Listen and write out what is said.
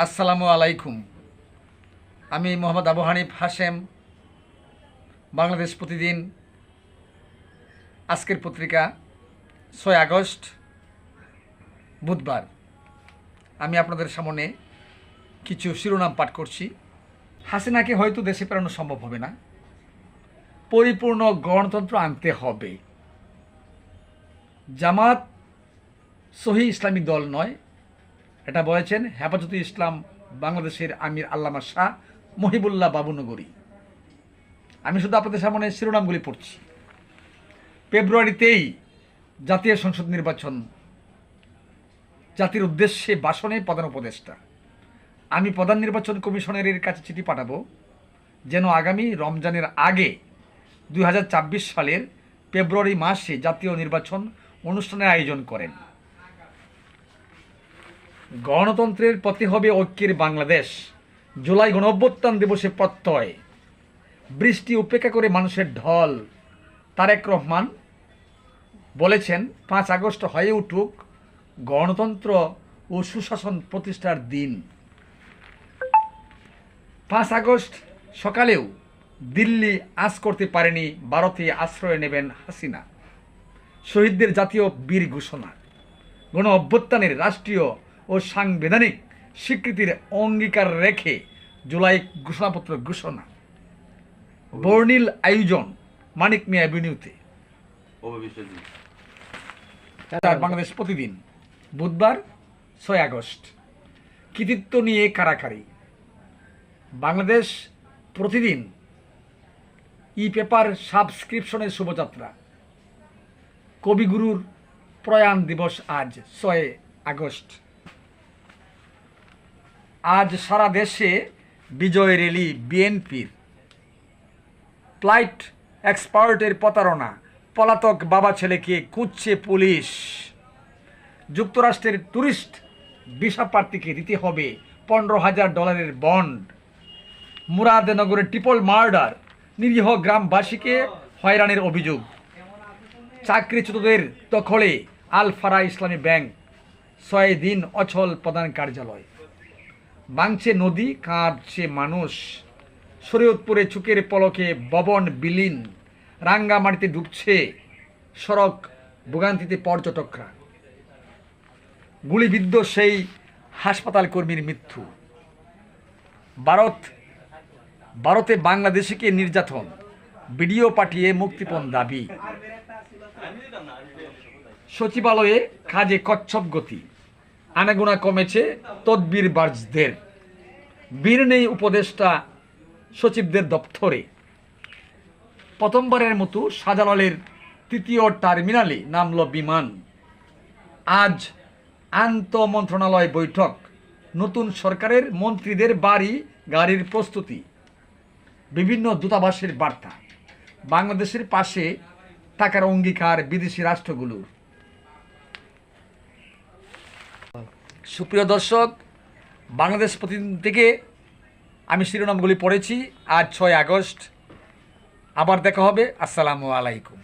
আসসালামু আলাইকুম। আমি মোহাম্মদ আবু হানিফ হাশেম, বাংলাদেশ প্রতিদিন আজকের পত্রিকা 6 আগস্ট বুধবার। আমি আপনাদের সামনে কিছু শিরোনাম পাঠ করছি। হাসিনাকে হয়তো দেশে ফেরানো সম্ভব হবে না, পরিপূর্ণ গণতন্ত্র আনতে হবে। জামাত সহি ইসলামী দল নয়, এটা বলেছেন হেফাজতে ইসলাম বাংলাদেশের আমির আল্লামা শাহ মহিবুল্লাহ বাবুনগরী। আমি শুধু আপনাদের সামনে শিরোনামগুলি পড়ছি। ফেব্রুয়ারিতেই জাতীয় সংসদ নির্বাচন, জাতির উদ্দেশ্যে ভাষণে প্রধান উপদেষ্টা। আমি প্রধান নির্বাচন কমিশনারের কাছে চিঠি পাঠাবো যেন আগামী রমজানের আগে 2024 সালের ফেব্রুয়ারি মাসে জাতীয় নির্বাচন অনুষ্ঠানের আয়োজন করেন। গণতন্ত্রের পথে হবে ঐক্যের বাংলাদেশ। জুলাই গণঅভ্যুত্থান দিবসে প্রত্যয়, বৃষ্টি উপেক্ষা করে মানুষের ঢল। তারেক রহমান বলেছেন 5 আগস্ট হয়ে উঠুক গণতন্ত্র ও সুশাসন প্রতিষ্ঠার দিন। 5 আগস্ট সকালেও দিল্লি আজ করতে পারেনি, ভারতে আশ্রয় নেবেন হাসিনা। শহীদদের জাতীয় বীর ঘোষণা, গণ অভ্যুত্থানের রাষ্ট্রীয় ও সাংবিধানিক স্বীকৃতির অঙ্গীকার রেখে জুলাই ঘোষণাপত্র ঘোষণা। বর্ণিল আয়োজন মানিক মিয়া অ্যাভিনিউতে। বাংলাদেশ প্রতিদিন বুধবার 6 আগস্ট। কৃতিত্ব নিয়ে কারাকারি। বাংলাদেশ প্রতিদিন ই পেপার সাবস্ক্রিপশনের শুভযাত্রা। কবিগুরুর প্রয়াণ দিবস আজ 6 আগস্ট। আজ সারা দেশে বিজয় র্যালি বিএনপির। ফ্লাইট এক্সপার্টের প্রতারণা, পলাতক বাবা ছেলেকে খুঁজছে পুলিশ। যুক্তরাষ্ট্রের ট্যুরিস্ট ভিসা প্রার্থীকে দিতে হবে $15,000 বন্ড। মুরাদনগরে ট্রিপল মার্ডার, নিরীহ গ্রামবাসীকে হয়রানির অভিযোগ। চাকরিচ্যুতদের দখলে আল ফারা ইসলামী ব্যাংক, 6 দিন অচল প্রধান কার্যালয়। ভাঙছে নদী, কাঁদছে মানুষ। শরীয়তপুরে চোখের পলকে ভবন বিলীন। রাঙ্গামাটিতে ডুবছে সড়ক, ভোগান্তিতে পর্যটকরা। গুলিবিদ্ধ সেই হাসপাতাল কর্মীর মৃত্যু। ভারতে বাংলাদেশিকে নির্যাতন, ভিডিও পাঠিয়ে মুক্তিপণ দাবি। সচিবালয়ে কাজে কচ্ছপ গতি, আনাগোনা কমেছে তদবিরবাজদের। বীর নেই উপদেষ্টা সচিবদের দপ্তরে। প্রথমবারের মতো শাহজালালের 3য় টার্মিনালে নামল বিমান। আজ আন্তঃমন্ত্রণালয় বৈঠক, নতুন সরকারের মন্ত্রীদের বাড়ি গাড়ির প্রস্তুতি। বিভিন্ন দূতাবাসের বার্তা, বাংলাদেশের পাশে থাকার অঙ্গীকার বিদেশি রাষ্ট্রগুলোর। সুপ্রিয় দর্শক, বাংলাদেশ প্রতিদিন থেকে আমি শিরোনামগুলি পড়েছি। আজ 6 আগস্ট। আবার দেখা হবে। আসসালামু আলাইকুম।